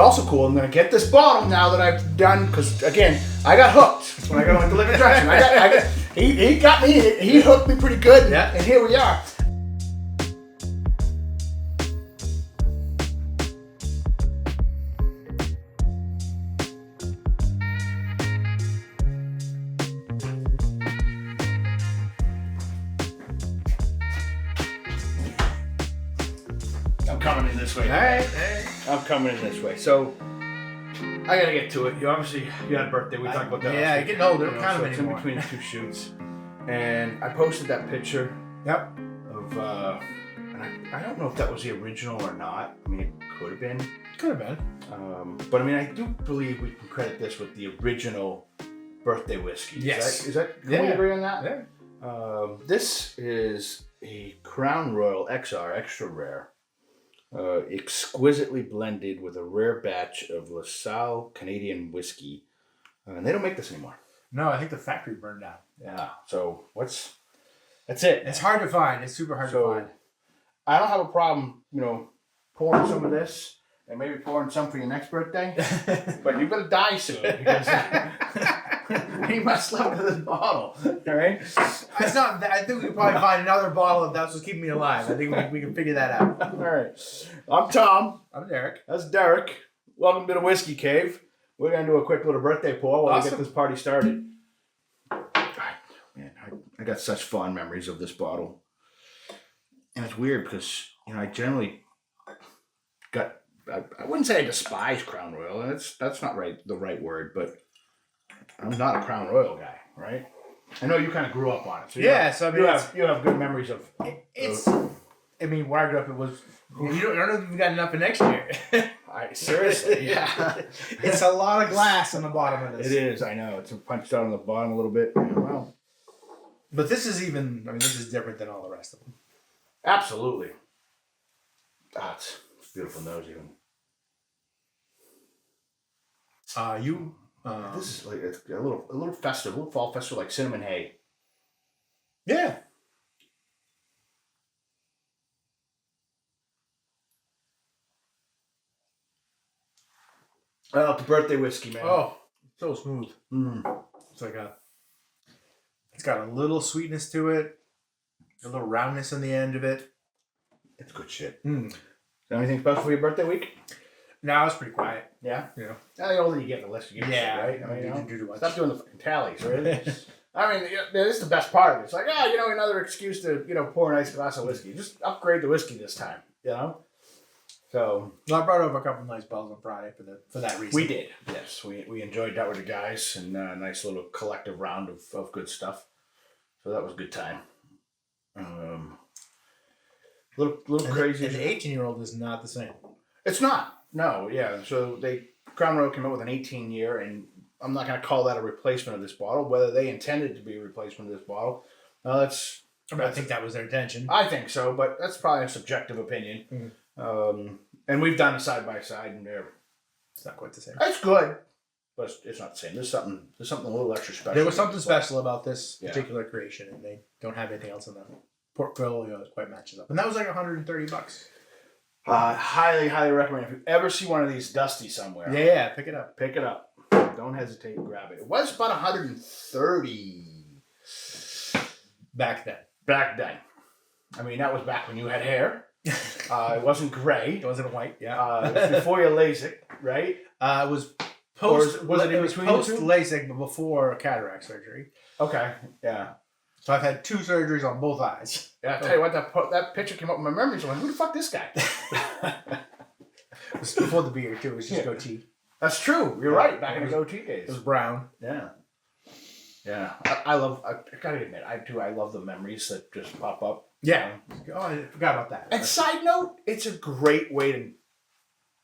also cool. I'm gonna get this bottle now that I've done, because again, I got hooked when I got into liquor direction. He got me. He hooked me pretty good. Yeah. And here we are. I'm coming in this way. All right. I'm coming in this way. So I gotta get to it. You had a birthday. We talked about that. Yeah, last week. getting older. So Kind of it's anymore. in between two shoots, and I posted that picture. Yep. Of and I don't know if that was the original or not. I mean, it could have been. Could have been. But I mean, I do believe we can credit this with the original birthday whiskey. Yes. Is that? Can we agree on that? Yeah. This is a Crown Royal XR Extra Rare. Exquisitely blended with a rare batch of LaSalle Canadian whiskey. And they don't make this anymore. No, I think the factory burned down. Yeah. So that's it. It's hard to find. It's super hard to find. I don't have a problem, pouring some of this and maybe pouring some for your next birthday. But you better die soon because he must love this bottle. All right? It's not. I think we can probably find another bottle if that's what's keeping me alive. I think we can figure that out. All right. I'm Tom. I'm Derrick. That's Derrick. Welcome to the Whiskey Cave. We're going to do a quick little birthday pour while we get this party started. Man, I got such fond memories of this bottle. And it's weird because, I generally I wouldn't say I despise Crown Royal, and that's not the right word, but I'm not a Crown Royal guy, right? I know you kind of grew up on it. So you have good memories of It's. I mean, where I grew up, it was. I don't know if we've got enough for next year. Seriously, yeah. It's a lot of glass on the bottom of this. It is, I know. It's punched out on the bottom a little bit. Well, but this is this is different than all the rest of them. Absolutely. It's beautiful nose even. This is like it's a little festive, a little fall festive, like cinnamon hay. Yeah. Oh, the birthday whiskey, man. Oh, so smooth. Mm. It's got a little sweetness to it, a little roundness on the end of it. It's good shit. Mm. Anything special for your birthday week? No, it's pretty quiet. Yeah? Yeah. The older you get, the less you get. Yeah. Right? I mean, do too much. Stop doing the fucking tallies, right? I mean, this is the best part of it. It's like, another excuse to, pour a nice glass of whiskey. Just upgrade the whiskey this time, So. Well, I brought over a couple of nice bottles on Friday for that reason. We did, yes. We enjoyed that with the guys and a nice little collective round of good stuff. So that was a good time. Little crazy. And the 18-year-old is not the same. It's not. No, yeah. So Crown Royal came out with an 18-year, and I'm not going to call that a replacement of this bottle. Whether they intended to be a replacement of this bottle, I think that was their intention. I think so, but that's probably a subjective opinion. Mm. And we've done a side by side, and it's not quite the same. It's good, but it's not the same. There's something a little extra special. There was something special about this particular creation, and they don't have anything else in the portfolio that quite matches up. And that was like $130. Highly, highly recommend. If you ever see one of these dusty somewhere, pick it up. Pick it up. Don't hesitate to grab it. It was about 130 back then. I mean, that was back when you had hair. It wasn't gray. It wasn't white. Yeah. It was before your LASIK, right? It was post. Was it in between post LASIK, but before cataract surgery. Okay. Yeah. So I've had 2 surgeries on both eyes. Yeah, I'll tell you what, that picture came up in my memory. So I'm like, who the fuck this guy? It was before the beard too. It was just goatee. That's true. You're right. Back in the goatee days. It was brown. Yeah. Yeah. I gotta admit, I love the memories that just pop up. Yeah. Oh, I forgot about that. And side note, it's a great way to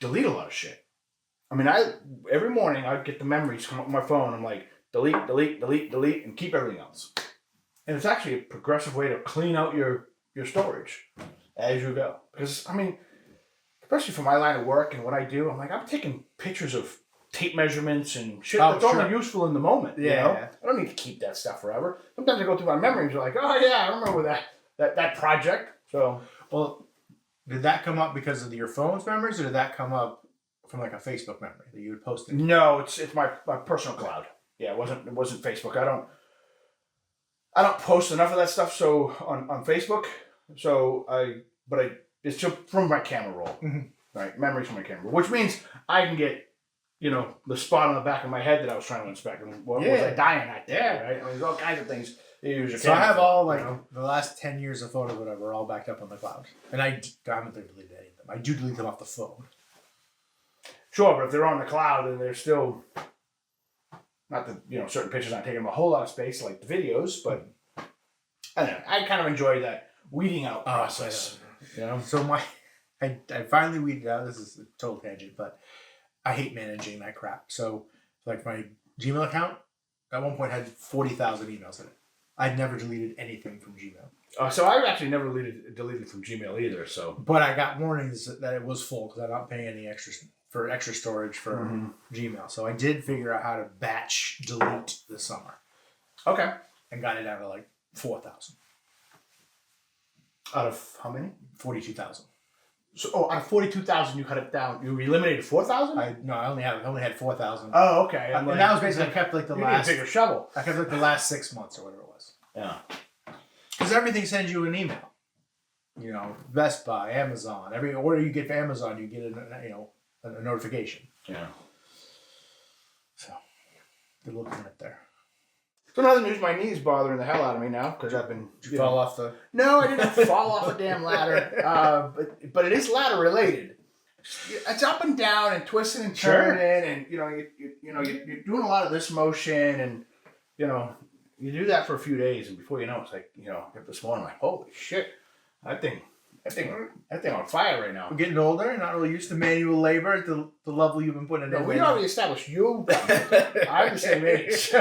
delete a lot of shit. I mean, every morning I get the memories come up on my phone. I'm like, delete, and keep everything else. And it's actually a progressive way to clean out your storage as you go. Because, I mean, especially for my line of work and what I do, I'm taking pictures of tape measurements and shit that's only useful in the moment. Yeah. I don't need to keep that stuff forever. Sometimes I go through my memories and like, oh yeah, I remember that project. So, well, did that come up because of your phone's memories, or did that come up from like a Facebook memory that you would post it? No, it's my personal cloud. Yeah, it wasn't Facebook. I don't post enough of that stuff on Facebook. It's just from my camera roll. Right, memories from my camera, which means I can get, the spot on the back of my head that I was trying to inspect. And what was I dying at there? Right? I mean, there's all kinds of things you use your camera. So I have all the last 10 years of photos, whatever, all backed up on the cloud, and I haven't deleted any of them. I do delete them off the phone. Sure, but if they're on the cloud and they're still not that certain pictures aren't taking up a whole lot of space like the videos, but I don't know. I kind of enjoy that weeding out process. So I finally weeded out. This is a total tangent, but I hate managing that crap. So like my Gmail account at one point had 40,000 emails in it. I'd never deleted anything from Gmail. So I've actually never deleted from Gmail either. So, but I got warnings that it was full because I'm not paying any extra storage for Gmail. So I did figure out how to batch delete this summer. Okay. And got it out of like 4,000. Out of how many? 42,000. So, out of 42,000, you cut it down. You eliminated 4,000? I only had 4,000. Oh, okay. And that was basically I kept like the last bigger shovel. I kept like the last 6 months or whatever it was. Yeah. Because everything sends you an email. Best Buy, Amazon. Every order you get for Amazon, you get a notification. Yeah. So, good looking right there. So now the news, my knee's bothering the hell out of me now because I've been. Did you fall off the? No, I didn't fall off a damn ladder. But it is ladder related. It's up and down and twisting and turning, and you're doing a lot of this motion, and you do that for a few days, and before you know, it's like this morning, I'm like, holy shit, that thing on fire right now. We're getting older, and not really used to manual labor at the level you've been putting it in. We already established you've gotten older. I'm the same age.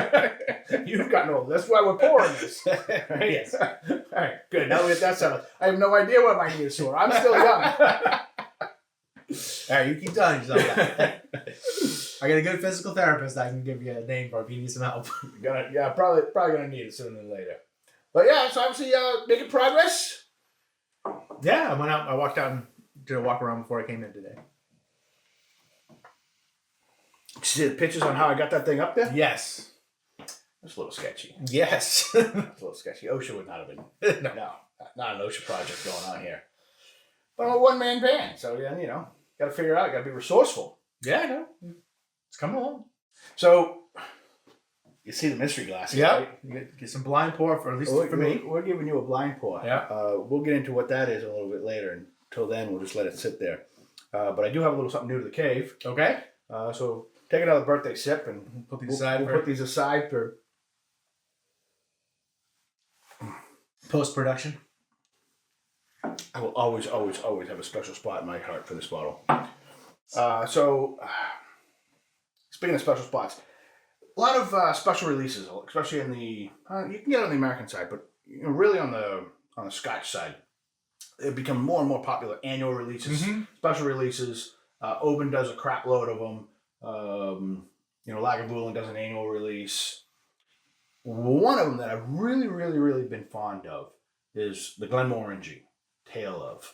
You've gotten older. That's why we're pouring this. Right? Yes. All right, good. Now we get that settled. I have no idea why my knee is sore. I'm still young. All right, you keep telling yourself that. I got a good physical therapist I can give you a name for if you need some help. Probably gonna need it sooner than later. But yeah, so obviously making progress. Yeah, I walked out and did a walk around before I came in today. See the pictures on how I got that thing up there? Yes. It's a little sketchy. Yes. It's a little sketchy. OSHA would not have been. No, not an OSHA project going on here. But I'm a one-man band, so got to figure out, got to be resourceful. Yeah, I know. It's coming along. So, you see the mystery glasses, right? You get some blind pour, for at least for me. We're giving you a blind pour. Yeah. We'll get into what that is a little bit later. Until then, we'll just let it sit there. But I do have a little something new to the cave. Okay. So, take another birthday sip, and put these aside. We'll put these aside for post-production. I will always, always, always have a special spot in my heart for this bottle. Speaking of special spots, a lot of special releases, especially in the you can get it on the American side, but really on the Scotch side, they've become more and more popular. Annual releases, special releases. Oban does a crap load of them. Lagavulin does an annual release. One of them that I've really, really, really been fond of is the Glenmorangie. Tale of.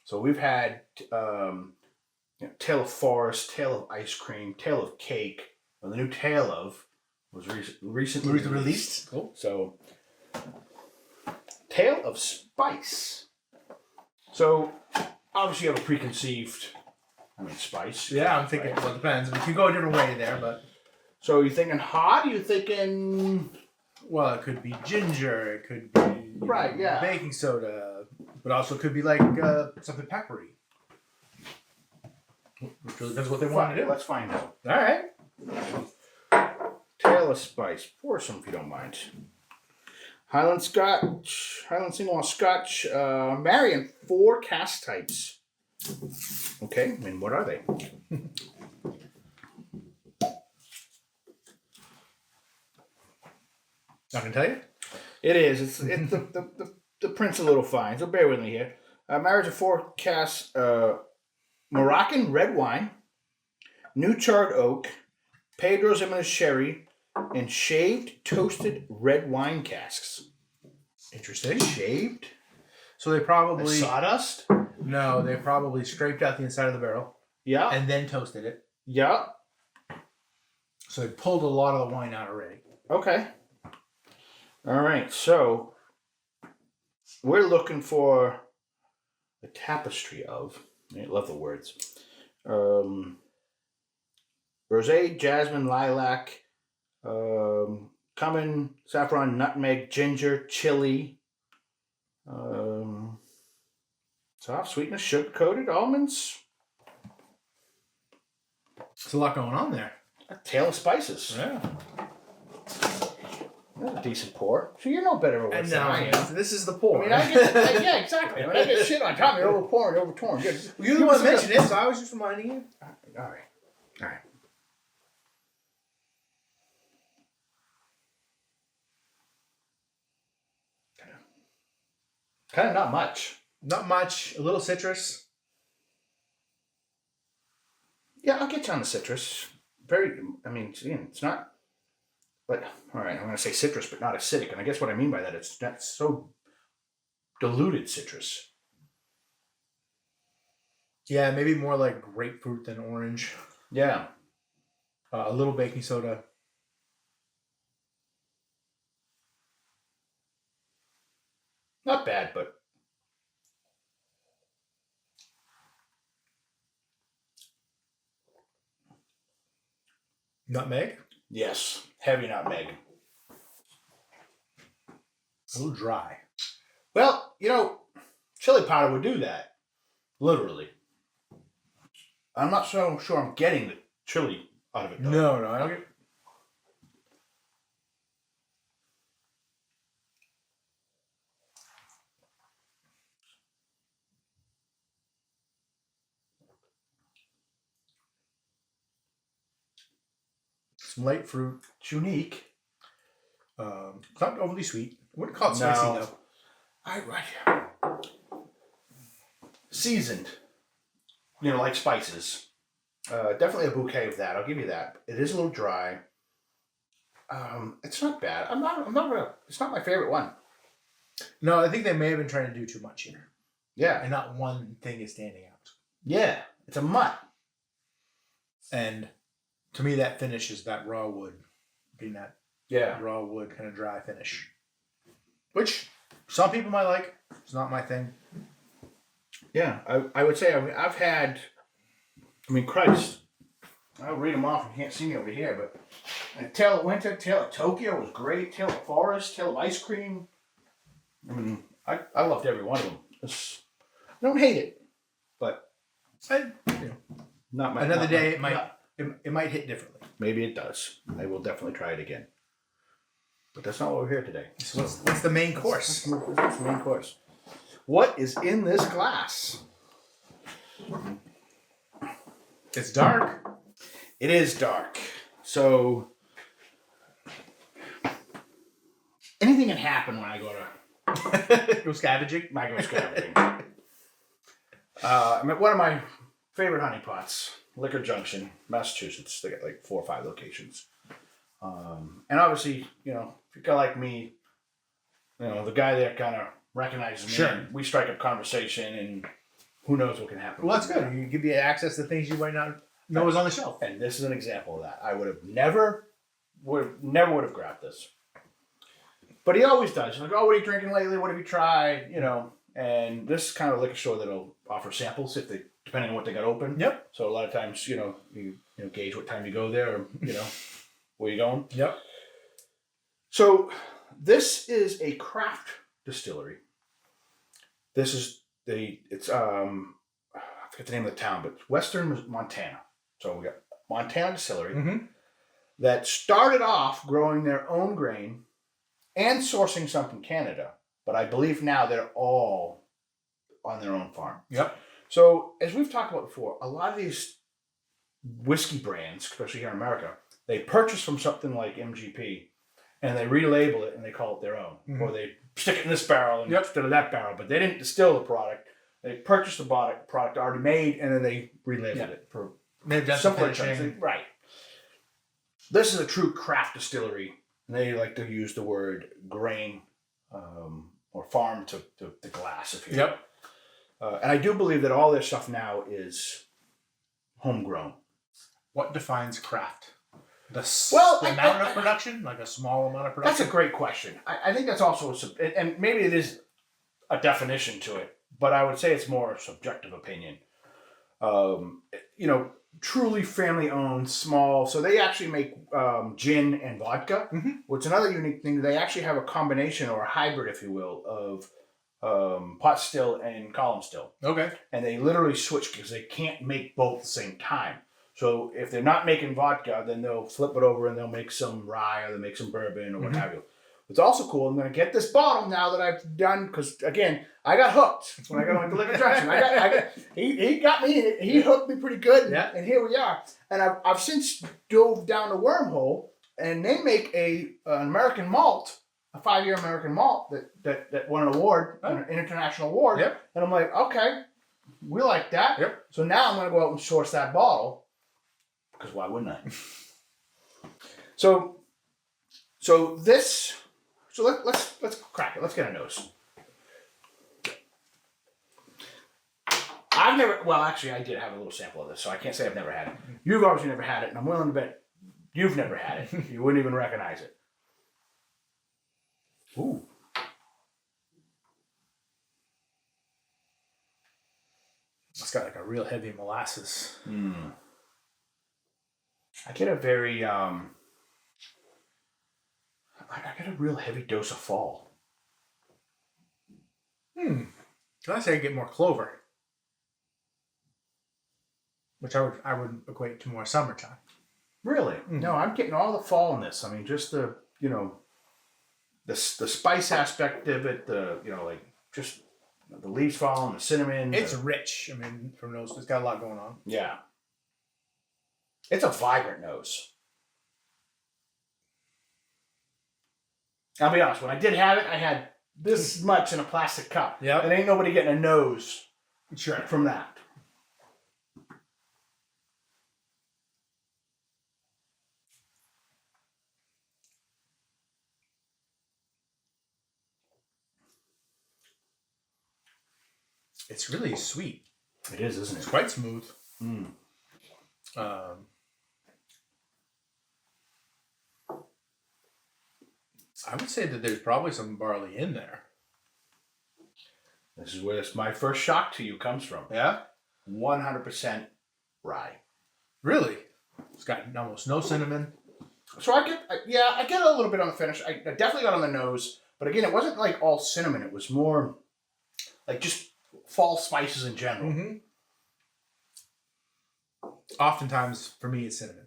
So we've had Tale of Forest, Tale of Ice Cream, Tale of Cake. Well, the new Tale of was recently released. Cool. So Tale of Spice. So obviously you have a preconceived, spice. Yeah, I'm thinking, well, it depends. We could go a different way there, but. So you thinking hot? Are you thinking? Well, it could be ginger. It could be baking soda. But also could be like something peppery. Which really depends what they want to do. Let's find out. All right. Tale of Spice. Pour some if you don't mind. Highland Single Malt Scotch. Marion 4 cask types. Okay, and what are they? I can tell you. It is. It's the print's a little fine, so bear with me here. Marriage of 4 casks, Moroccan red wine, new charred oak, Pedro Ximénez sherry, and shaved toasted red wine casks. Interesting. Shaved? So they probably sawdust? No, they probably scraped out the inside of the barrel. Yeah. and then toasted it. Yeah. So it pulled a lot of the wine out already. Okay. All right. So we're looking for a tapestry of. I love the words. Rosé, jasmine, lilac, cumin, saffron, nutmeg, ginger, chili, soft sweetness, sugar coated almonds. There's a lot going on there. A tail of spices. Yeah. That's a decent pour. So you're no better at what's This is the pour. I mean, yeah, exactly. I get shit on top. You're over pouring, over pouring. You're the one that mentioned it, so I was just reminding you. All right. Kind of not much. Not much. A little citrus. Yeah, I'll get you on the citrus. It's not. But all right, I'm going to say citrus, but not acidic. And I guess what I mean by that, it's not so diluted citrus. Yeah, maybe more like grapefruit than orange. Yeah. A little baking soda. Not bad, but Nutmeg. yes, heavy nutmeg. A little dry. Well, chili powder would do that. Literally. I'm not so sure I'm getting the chili out of it, though. No, I don't get. Some light fruit. It's unique. It's not overly sweet. I wouldn't call it spicy though. Right. Seasoned. Like spices. Definitely a bouquet of that. I'll give you that. It is a little dry. It's not bad. It's not my favorite one. No, I think they may have been trying to do too much here. Yeah. And not one thing is standing out. Yeah. It's a mutt. And to me, that finish is that raw wood. Being that raw wood kind of dry finish. Which some people might like. It's not my thing. Yeah. I would say I've had... Christ. I'll read them off. You can't see me over here, but Tale of Winter, Tale of Tokyo was great. Tale of Forest, Tale of Ice Cream. I loved every one of them. I don't hate it, but not my. Another day, it might hit differently. Maybe it does. I will definitely try it again. But that's not what we're here today. So what's the main course? What's the main course? What is in this glass? It's dark. It is dark. So anything can happen when I go to Go scavenging. I go scavenging. I'm at one of my favorite honey pots, Liquor Junction, Massachusetts. They got like 4 or 5 locations. And obviously, if you're kind of like me, the guy there kind of recognizes me. Sure. And we strike up conversation, and who knows what can happen. Well, that's good. You give you access to things you might not know was on the shelf. And this is an example of that. I never would have grabbed this. But he always does. He's like, oh, what are you drinking lately? What have you tried? And this is kind of a liquor store that'll offer samples depending on what they got open. Yep. So a lot of times, you gauge what time you go there, or where you going. Yep. So this is a craft distillery. This is I forget the name of the town, but it's Western Montana. So we got Montana Distillery that started off growing their own grain and sourcing some from Canada. But I believe now they're all on their own farm. Yep. So as we've talked about before, a lot of these whiskey brands, especially here in America, they purchase from something like MGP and they relabel it and they call it their own. Or they stick it in this barrel instead of that barrel. But they didn't distill the product. They purchased the product already made and then they relabeled it for They've done some finishing. Right. This is a true craft distillery. And they like to use the word grain or farm to glass, if you will. Yep. And I do believe that all their stuff now is homegrown. What defines craft? The Well, amount of production, like a small amount of production. That's a great question. I think that's also and maybe it is a definition to it, but I would say it's more a subjective opinion. Truly family owned, small. So they actually make gin and vodka. Mm-hmm. What's another unique thing? They actually have a combination or a hybrid, if you will, of pot still and column still. Okay. And they literally switch because they can't make both at the same time. So if they're not making vodka, then they'll flip it over and they'll make some rye or they'll make some bourbon or what have you. What's also cool, I'm going to get this bottle now that I've done, because again, I got hooked when I got on the liquor direction. He got me, he hooked me pretty good, and here we are. And I've since dove down the wormhole, and they make an American malt, a 5-year American malt that won an award, an international award. Yep. And I'm like, okay, we like that. Yep. So now I'm going to go out and source that bottle, because why wouldn't I? So let's crack it. Let's get a nose. I did have a little sample of this, so I can't say I've never had it. You've obviously never had it, and I'm willing to bet you've never had it. You wouldn't even recognize it. Ooh. It's got like a real heavy molasses. I get a very I get a real heavy dose of fall. I say I get more clover, which I would equate to more summertime. Really? No, I'm getting all the fall in this. I mean, just the the spice aspect of it. Just the leaves falling, the cinnamon. It's rich. I mean, from nose, it's got a lot going on. Yeah. It's a vibrant nose. I'll be honest, when I did have it, I had this much in a plastic cup. Yeah. And ain't nobody getting a nose from that. It's really sweet. It is, isn't it? It's quite smooth. I would say that there's probably some barley in there. This is where my first shock to you comes from. Yeah? 100% rye. Really? It's got almost no cinnamon. So I get a little bit on the finish. I definitely got on the nose. But again, it wasn't like all cinnamon. It was more like just fall spices in general. Oftentimes, for me, it's cinnamon.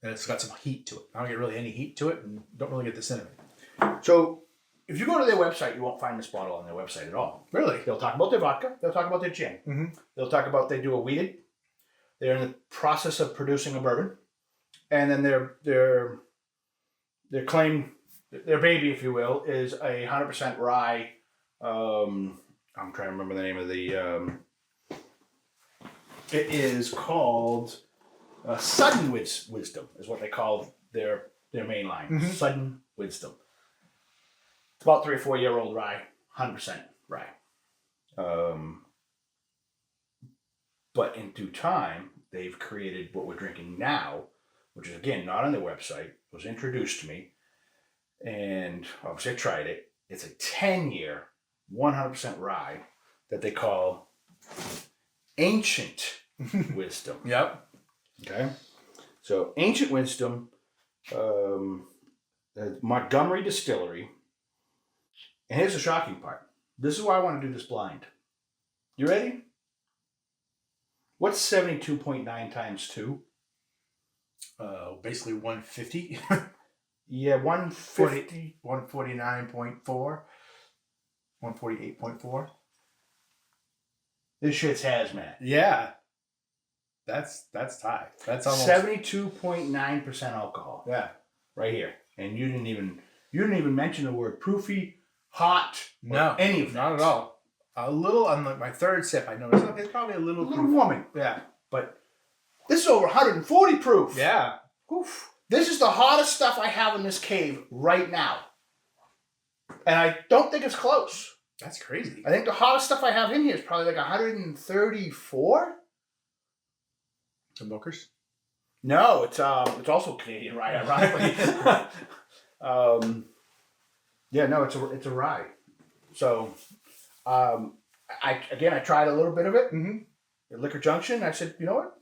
And it's got some heat to it. I don't get really any heat to it and don't really get the cinnamon. So if you go to their website, you won't find this bottle on their website at all. Really? They'll talk about their vodka. They'll talk about their gin. They'll talk about they do a wheated. They're in the process of producing a bourbon. And then their claim, their baby, if you will, is a 100% rye. I'm trying to remember the name of the... it is called Sudden Wisdom, is what they call their main line. Sudden Wisdom. It's about 3 or 4 year old rye, 100% rye. But in due time, they've created what we're drinking now, which is again not on their website. Was introduced to me, and obviously I tried it. It's a 10-year, 100% rye that they call Ancient Wisdom. Yep. Okay. So Ancient Wisdom, Montgomery Distillery. And here's the shocking part. This is why I want to do this blind. You ready? What's 72.9 times 2? Basically 150. Yeah, 150. 149.4. 148.4. This shit's hazmat. Yeah. That's high. That's almost 72.9% alcohol. Yeah. Right here. And you didn't even mention the word proofy, hot, no, any of that. Not at all. A little on my third sip, I noticed it's probably a little warming. Yeah. But this is over 140 proof. Yeah. Oof. This is the hottest stuff I have in this cave right now. And I don't think it's close. That's crazy. I think the hottest stuff I have in here is probably like 134. The Booker's? No, it's also Canadian rye, ironically. Yeah, no, it's a rye. So, I tried a little bit of it. Mm-hmm. At Liquor Junction, I said, you know what?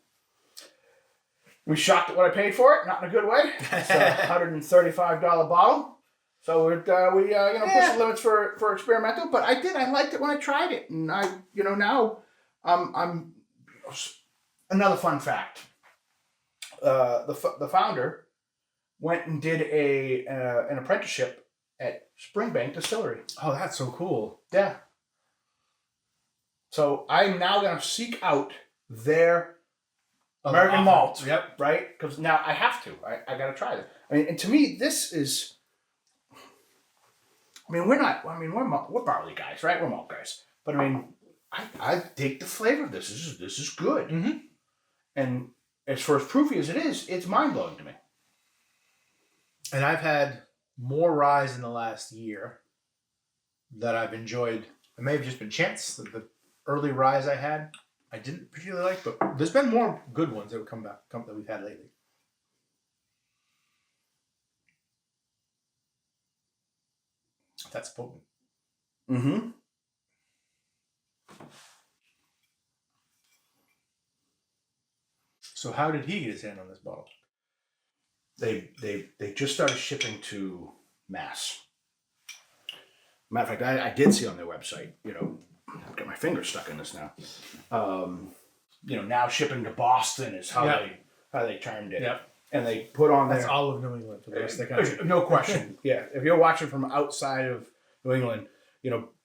We shocked at what I paid for it, not in a good way. It's a $135 bottle. So we push the limits for experimental. But I liked it when I tried it, and now I'm another fun fact. The founder went and did an apprenticeship at Springbank Distillery. Oh, that's so cool. Yeah. So I'm now going to seek out their American malt. Yep. Right? Because now I have to. I got to try this. I mean, and to me, this is. I mean, we're barley guys, right? We're malt guys. But I mean, I dig the flavor of this. This is good. Mm-hmm. And as far as proofy as it is, it's mind blowing to me. And I've had more ryes in the last year that I've enjoyed. It may have just been chance that the early ryes I had I didn't particularly like, but there's been more good ones that have come that we've had lately. That's potent. Mm-hmm. So how did he get his hand on this bottle? They just started shipping to Mass. Matter of fact, I did see on their website, I've got my finger stuck in this now. Now shipping to Boston is how they termed it. Yep. And they put on That's there. all of New England for the rest of the country. No question. Yeah. If you're watching from outside of New England,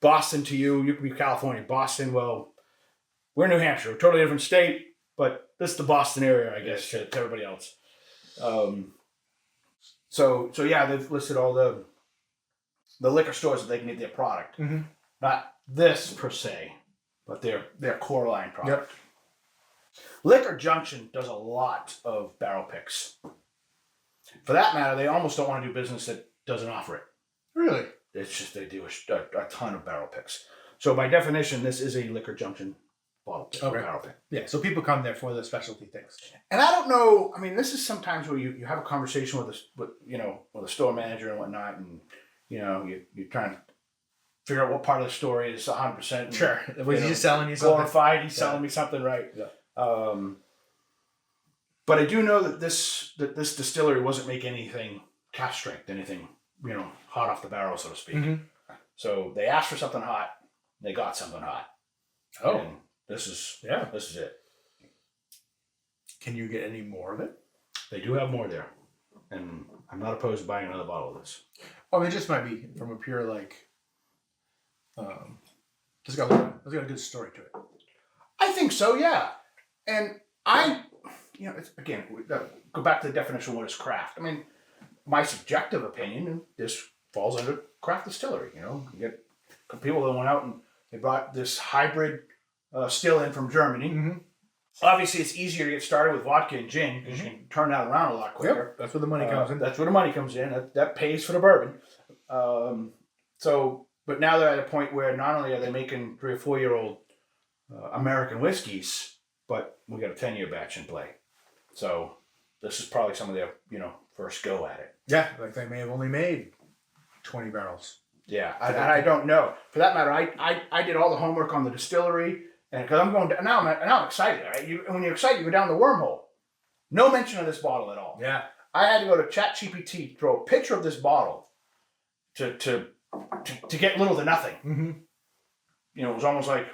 Boston to you could be California. Boston, well, we're New Hampshire, a totally different state, but this is the Boston area, I guess, to everybody else. So yeah, they've listed all the liquor stores that they can get their product. Mm-hmm. Not this per se, but their core line product. Yep. Liquor Junction does a lot of barrel picks. For that matter, they almost don't want to do business that doesn't offer it. Really? It's just they do a ton of barrel picks. So by definition, this is a Liquor Junction bottle pick, barrel pick. Yeah, so people come there for the specialty things. And I don't know. I mean, this is sometimes where you have a conversation with a store manager and whatnot, and you're trying to figure out what part of the story is 100%. Sure. Was he just selling you something? Glorified. He's selling me something, right? Yeah. But I do know that this distillery wasn't making anything cask strength, anything hot off the barrel, so to speak. Mm-hmm. So they asked for something hot, they got something hot. Oh, and this is it. Can you get any more of it? They do have more there, and I'm not opposed to buying another bottle of this. Oh, it just might be from a pure it's got a good story to it. I think so, yeah. And it's, again, go back to the definition of what is craft. I mean, my subjective opinion, this falls under craft distillery. You get people that went out and they brought this hybrid still in from Germany. Mm-hmm. Obviously, it's easier to get started with vodka and gin because you can turn that around a lot quicker. Yep, that's where the money comes in. That's where the money comes in. That pays for the bourbon. But now they're at a point where not only are they making 3 or 4 year old American whiskeys, but we got a 10-year batch in play. So this is probably some of their first go at it. Yeah, like they may have only made 20 barrels. Yeah, and I don't know. For that matter, I did all the homework on the distillery, and because I'm going to, now I'm excited. Right? When you're excited, you go down the wormhole. No mention of this bottle at all. Yeah, I had to go to ChatGPT, throw a picture of this bottle to get little to nothing. Mm-hmm. It was almost like,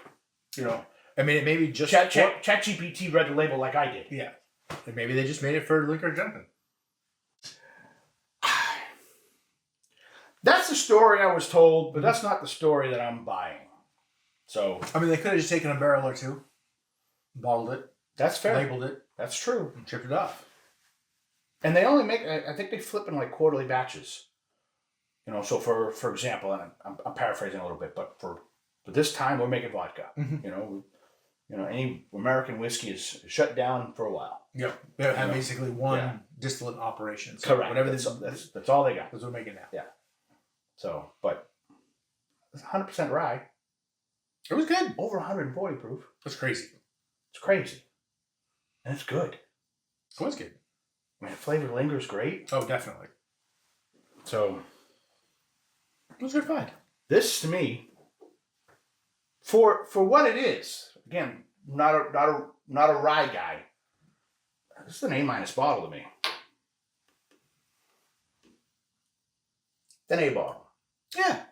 I mean, it maybe just ChatGPT read the label like I did. Yeah, and maybe they just made it for Liquor Junction. That's the story I was told, but that's not the story that I'm buying. So I mean, they could have just taken a barrel or two, bottled it, that's fair, labeled it, that's true, and shipped it off. And they only make, I think they flip in like quarterly batches. So for example, and I'm paraphrasing a little bit, but for this time we're making vodka. Mm-hmm. Any American whiskey is shut down for a while. Yep. They have basically one distillate operation. So correct. Whatever that's all they got. That's what we're making now. Yeah. So, but it's 100% rye. It was good. Over 140 proof. That's crazy. It's crazy. And it's good. It was good. I mean, the flavor lingers great. Oh, definitely. So It was a good find. this, to me, for what it is, again, not a rye guy. This is an A- bottle to me. An A bottle. Yeah.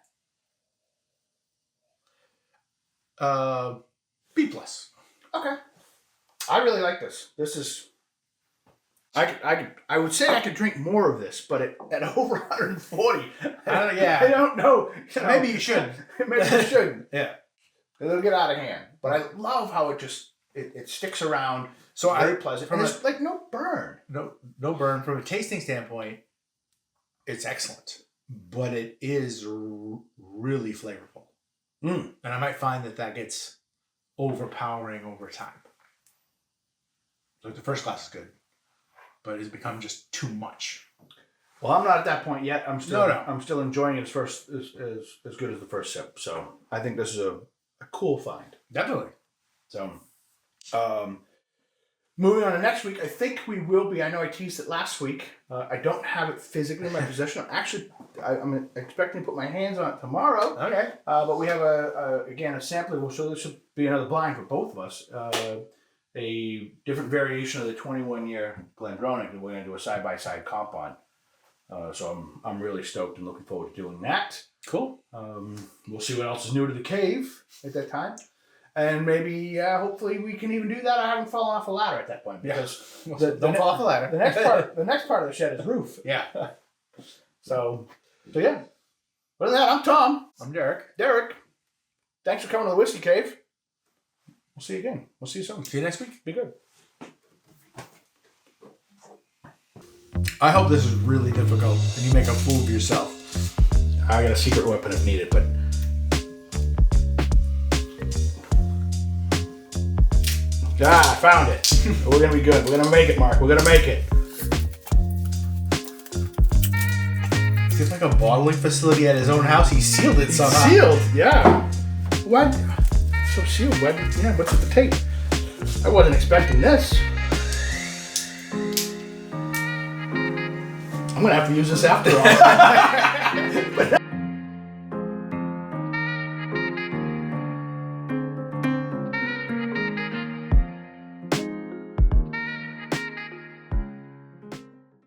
B+. Okay. I really like this. This is. I would say I could drink more of this, but at over 140, Yeah. I don't know. Maybe you should. Maybe you shouldn't. Yeah. It'll get out of hand. But I love how it sticks around. So Very pleasant. from And there's like no burn. no burn. From a tasting standpoint, it's excellent. But it is really flavorful. Mm. And I might find that gets overpowering over time. Like the first glass is good, but it's become just too much. Well, I'm not at that point yet. I'm still No. I'm still enjoying it as good as the first sip. So I think this is a cool find. Definitely. So moving on to next week, I think we will be. I know I teased it last week. I don't have it physically in my possession. I'm expecting to put my hands on it tomorrow. Okay. But we have a sampling. So this should be another blind for both of us. A different variation of the 21-year Glenmorangie that we're going to do a side-by-side comp on. So I'm really stoked and looking forward to doing that. Cool. We'll see what else is new to the cave at that time. And maybe, hopefully, we can even do that. I haven't fallen off a ladder at that point because Don't fall off the ladder. the next part of the shed is roof. Yeah. So yeah. Other than that, I'm Tom. I'm Derrick. Derrick. Thanks for coming to the Whiskey Cave. We'll see you again. We'll see you soon. See you next week. Be good. I hope this is really difficult and you make a fool of yourself. I got a secret weapon if needed, but. I found it. We're gonna be good. We're gonna make it, Mark. We're gonna make it. It's like a bottling facility at his own house. He sealed it somehow. Sealed, yeah. What? So sealed. What's with the tape? I wasn't expecting this. I'm gonna have to use this after all.